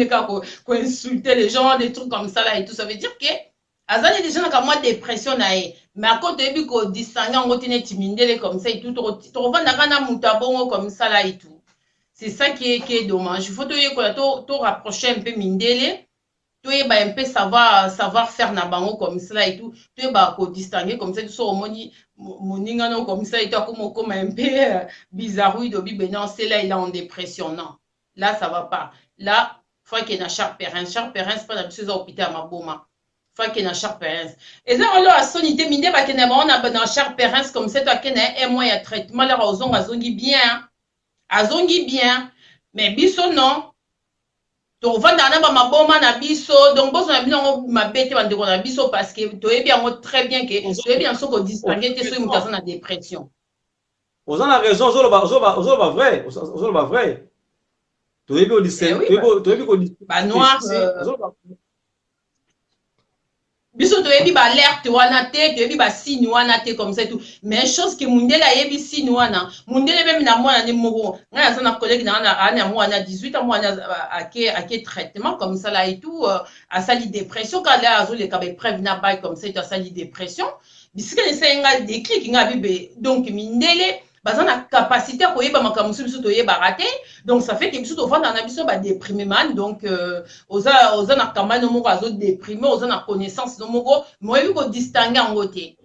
ko insulter les gens des trucs comme ça là et tout ça veut dire que azali des gens comme moi dépression nae mais à côté bi ko distinguer en tine timindele comme ça et tout to vanda kana mutabongo comme ça là et tout. C'est ça qui est dommage. Il faut te rapprocher un peu mindele, un peu savoir faire nabango comme ça et tout. Tu vas distinguer comme ça, tu sors moningano comme ça et tout comme un peu bizarroïde. Non, c'est là il est en dépression. Non, là ça va pas. Là, faut qu'il y ait un Charles Perrin. Charles Perrin, c'est pas d'habitude à l'hôpital à Maboma. Faut qu'il y ait un Charles Perrin. Et ça, on a sonité mindé, bah qu'il y a un Charles Perrin comme ça, toi qu'il y a un moyen de traitement, là, on a bien. Azongi bien, mais biso non. To vanda na ba maboma na biso, donc boso na bino mabete bande ko na biso parce que to ebi yango très bien que to ebi yango ko distinguer te so mutazo na dépression. Vous en avez raison, zo ba vrai, zo ba vrai. To ebi ko distinguer, to ebi ko distinguer. Ba noir biso to yebi ba alerte wana te to yebi ba signe wana te comme ça tout mais chose que mundela yebi signe wana mundela même na mwana ni moko nga na collègue na mwana 18 ans mwana ake traitement comme ça là et tout à sali dépression quand là azo le kabe preuve na bail comme ça à sali dépression bisika ne senga déclic nga bibe donc mindele baza na capacité ko yeba makamusu biso to yeba raté donc ça fait que biso to vanda na biso ba déprimé man donc oza na kamano moko azo déprimé oza na connaissance no moko moyebi ko distinguer en côté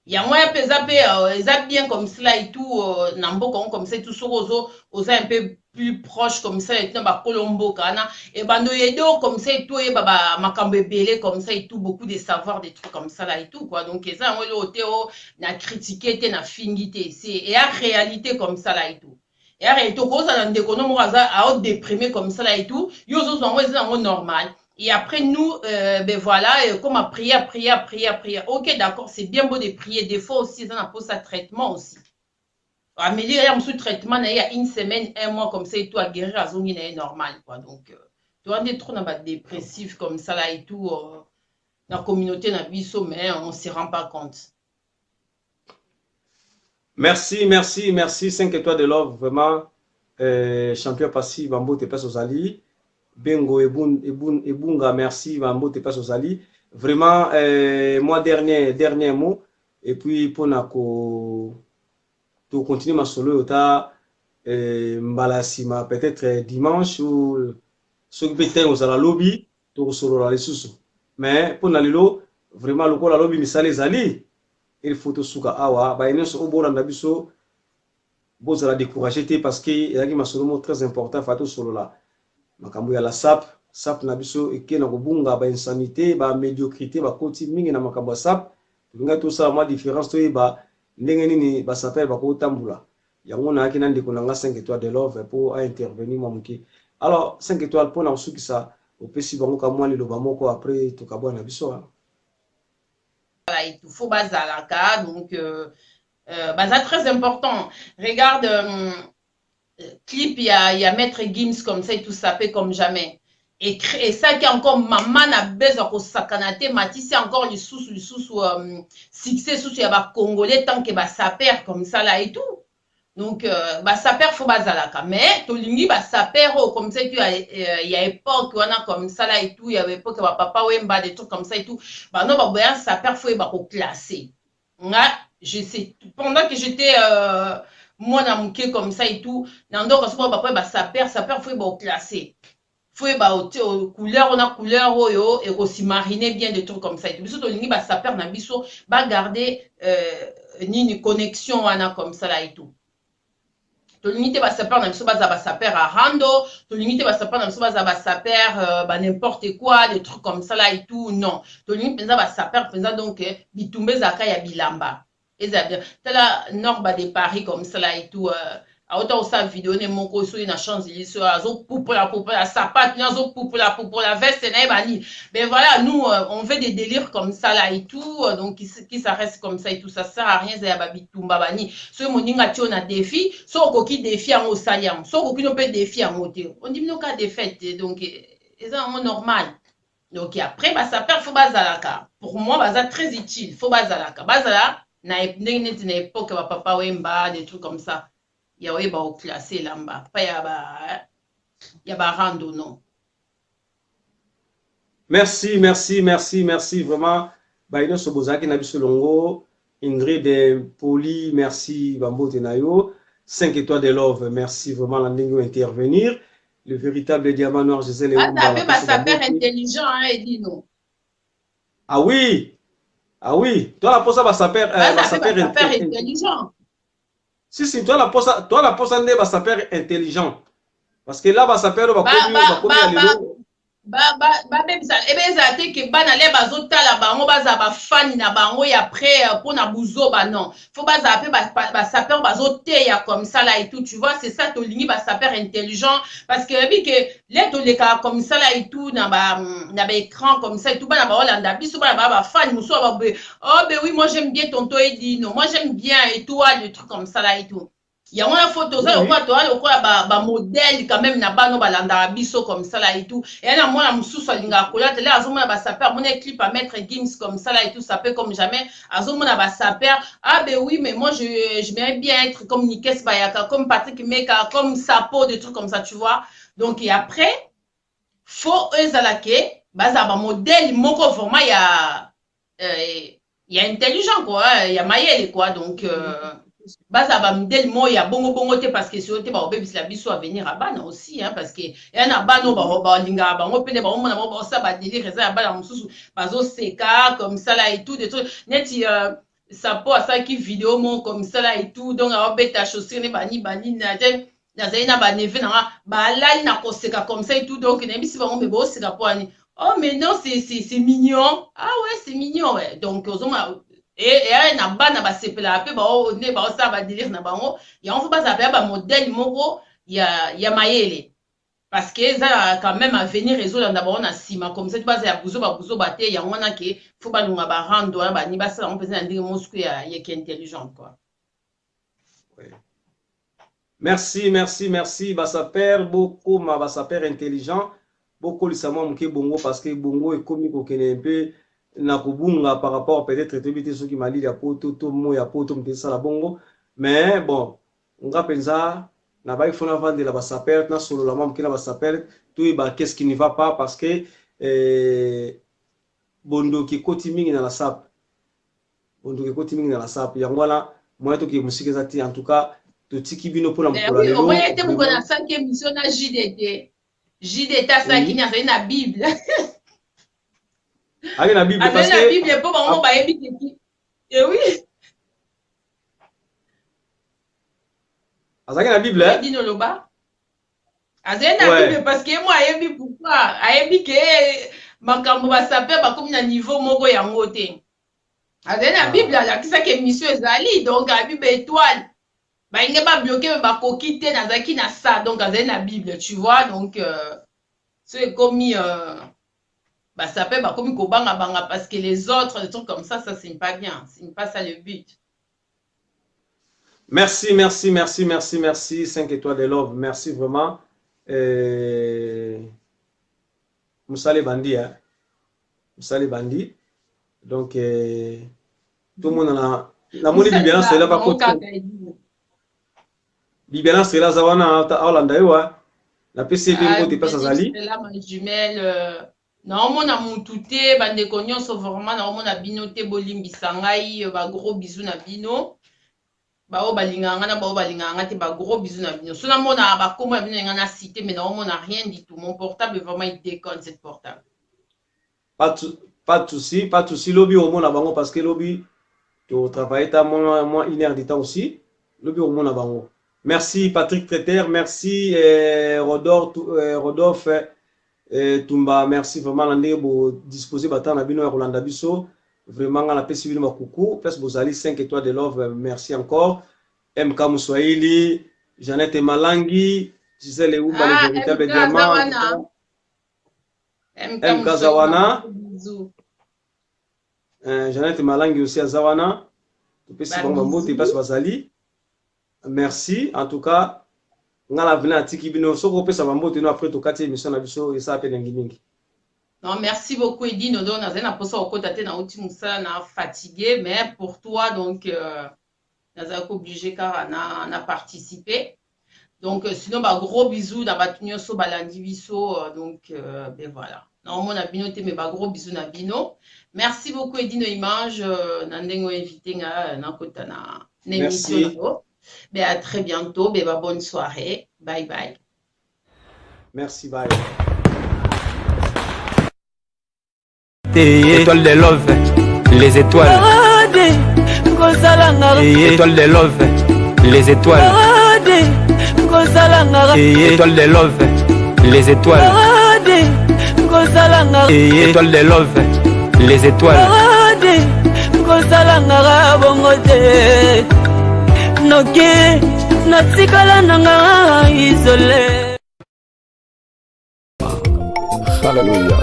ya moya pesa pe eza bien comme cela et tout na mboka comme ça tout so oza un peu plus proche comme ça et ba kolombo kana et bando yedo comme ça et tout et ba makambe belé comme ça et tout beaucoup de savoir des trucs comme ça là et tout quoi donc ça on le théo na critiquer te na fingité c'est et la réalité comme ça là et tout et arrête ko ça na ndeko no mo a déprimé comme ça là et tout yo zo zo normal. Et après, nous, ben voilà, comme à prier. Ok, d'accord, c'est bien beau de prier. Des fois aussi, ça n'a pas ça traitement aussi. Améliorer un sous-traitement, il y a une semaine, un mois, comme ça, et tout, à guérir à zone, c'est normal, quoi. Donc, tu vois, des trop dépressifs comme ça, là, et tout, dans la communauté, dans la vie, mais on ne s'y rend pas compte. Merci, 5 étoiles de love, vraiment, champion passif, Bambo, t'es pas aux alliés. Bengo Ebunga, merci, Bambo, t'es pas aux alliés. Vraiment, moi, dernier mot, et puis, pour continuer ma solo, Mbalasima, peut-être dimanche, ou ce qui aux la lobby, tout solo la sous. Mais, pour Nalilo, vraiment, le la lobby, mais ça les alliés. Il faut tout souka awa, bah, il y a un bon d'abisso, bon, ça l'a découragé, parce qu'il y a un solo très important, Fatou solo là. Makambu ya la sap na biso eke na kobunga ba insanité ba médiocrité ba koti mingi na makambu ya sap nga tout ça ma différence to ba ndenge nini ba sapel ba ko tambula yango na akina ndeko na nga 5 étoiles de love pour intervenir moi muki alors 5 étoiles pour na suki ça au pesi bango ka moi liloba moko après to kabwa na biso voilà il faut bazalaka donc baza très important regarde clip, il y a Maître Gims comme ça et tout ça fait comme jamais. Et ça qui est encore maman a besoin de sakanate, Matisse c'est encore le sous succès sous il y a Congolais tant que ça perd comme ça là et tout. Donc ça perd faut bazalaka mais tolingi ça perd comme ça il y a époque on a comme ça là et tout il y avait époque papa Wemba des trucs comme ça et tout. Bah non bah ça perd faut classer. Je sais pendant que j'étais moi na muke comme ça et tout nando ka soba papa ça perd faut classer faut couleur on a couleur oyo et aussi mariner bien des trucs comme ça et tout biso to lingi ça perd na biso ba garder ni connexion wana comme ça là et tout to lingi te ça perd na biso ça perd à rando to lingi te ça perd na biso ça perd n'importe quoi des trucs comme ça là et tout non to lingi penza ça perd penza donc bitumbe zaka ya bilamba. Et ça bien. T'as la nord de Paris comme ça là et tout. autant sa vidéo ne moko so na Champs-Élysées azo poupola sapato azo poupola veste na bani. Mais voilà, nous on fait des délires comme ça là et tout, donc qui ça reste comme ça et tout, ça sert à rien za babitumba bani. So moninga ti on a défi, so koki défi en osaliam, so koki no peut défi en moté. On dit no ka défaite, donc c'est normal. Donc après bah ça perd faut bazalaka. Pour moi baza très utile, faut bazalaka. Bazala na époque ba papa wemba des trucs comme ça. Il y a ba au classé là-bas. Pas y a ba rando non. Merci vraiment. Baino Sobozaki na biso longo. Ingrid Poli, merci Bambo Tenayo. 5 étoiles de love, merci vraiment l'endingo intervenir. Le véritable diamant noir Gisèle. Ah, t'as fait ma sapeur intelligent, hein, Edino. Ah oui, toi la posa va sapeur intelligent. Si, toi la posa ne va sapeur intelligent. Parce que là, va sapeur va ebeza te ke bana le bazotala bango baza bafani na bango ya après mpona buzoba non faut baza pe basaper bazoteya comme ça là et tout tu vois c'est ça tolingi basaper intelligent parce que yebi ke le toleka comme ça là et tout na baécran comme ça et tout bana baolanda biso bana bafani mosusu babe oh ben oui moi j'aime bien tonto Edino moi j'aime bien et tout des trucs comme ça là et tout. Il y a une photo, ça, le modèle quand même, na bano balanda biso comme ça là et tout. Et là, moi, la moussous, linga kolate, là, azomona ba saper, mon clip à mettre Gims comme ça là et tout, ça peut comme jamais. Azomona ba saper, ah ben oui, mais moi, j'aimerais bien être comme Nikes Bayaka, comme Patrick Meka, comme Sapo, des trucs comme ça, tu vois. Donc, et après, faut ezalake, baza ba modèle, moko vraiment, il y a intelligent, quoi, il y a maïel, quoi, donc, baza ba modèle mo ya bongo te parce que si on te ba obebis la biso à venir à bana aussi hein parce que ya na bano ba linga ba ngo pene ba mo na ba ça ba délire ça ba la mususu bazo seka comme ça là et tout des trucs neti ça po ça qui vidéo mo comme ça là et tout donc a beta chaussure ne bani na te na zaina ba neve na ba lali na koseka comme ça et tout donc na bisi ba ngo me bo seka po ani oh mais non c'est mignon ah ouais c'est mignon ouais donc ozoma et na bana ba sepela pe ba o ne ba ça ba délire na bango ya on faut pas savoir ba modèle moko ya mayele parce que ça quand même à venir résoudre d'abord na sima comme ça tu vas ya buzo ba te ya ngona ke faut ba lunga ba rando ba ni ba ça on peut dire ndenge mosku ya qui est intelligent quoi. Ouais. Merci ba ça perd beaucoup ma ba ça perd intelligent beaucoup lisama mke bongo parce que bongo est comme ko kene un peu na kubunga par rapport peut-être tebite ceux qui mali ya poto to mo ya poto mtesa la bongo mais bon nga penza na ba ifona vendre la basaper na solo la mam kina basaper tout ba qu'est-ce qui ne va pas parce que bondo ki koti mingi na la sap yango wana moya to ki musike zati en tout cas to tiki bino pour la mpola lelo oui on était pour na 5e émission na JDT ça qui na na Bible. Allez la Bible parce que la Bible pour bango ba yebi ki et oui azaki na Bible hein Dino loba azaki na Bible parce que moi yebi pourquoi ayebi ke makambo ba saper ba comme na niveau moko ya ngote azaki na Bible la kisa ke mission ezali donc la Bible étoile ba inge ba bloquer ba kokite na zaki na ça donc azaki na Bible tu vois donc c'est comme bah ça peut bah comme kobanga banga parce que les autres des trucs comme ça c'est pas bien, c'est pas ça le but. Merci 5 étoiles de love, merci vraiment. Moussale Bandi hein. Moussale Bandi. Donc tout le monde a la monnaie Bibiana c'est là par contre. Bibiana c'est là zawana Hollande wa. La PCB mo te passe azali. C'est là ma jumelle na omona mutu te bandeko nyonso vraiment na omona bino te bolimbisa ngai ba gros bisous na bino ba o balinganga na ba o balinganga te ba gros bisous na bino so na mona ba komo ya bino nga na cité mais na omona rien du tout mon portable vraiment il déconne cette portable pas de souci lobby au mona bango parce que lobby tu travailles ta moins 1 heure de temps aussi lobby au mona bango merci Patrick Treter merci Rodolphe Tumba, merci vraiment l'année pour disposer batan na bino ya Rolanda biso vraiment la pesi bino coucou plus bozali 5 étoiles de love merci encore MK Muswahili Jeannette Malangi, Gisèle Ouba, les véritables diamants. MK Zawana. Jeannette Malangi aussi à Zawana. Merci. En tout cas, on a l'avenir à Tikibino. Non, merci beaucoup, Edine. On a fatigué, mais pour toi, donc, on a obligé car on a participé. Donc, sinon, bah, gros bisous, dans Batunio So Balandiviso. Donc, ben voilà. Normalement, on a binoté, mais bah, gros bisous, na bino. Merci beaucoup, Edine Image. Nandengo invité, na émission. Ben, à très bientôt. Ben, bah, bonne soirée. Bye bye. Merci, bye. Étoile de love, les étoiles. Étoile de love, les étoiles. Étoile de love, les étoiles. Étoile de love, les étoiles. Hallelujah.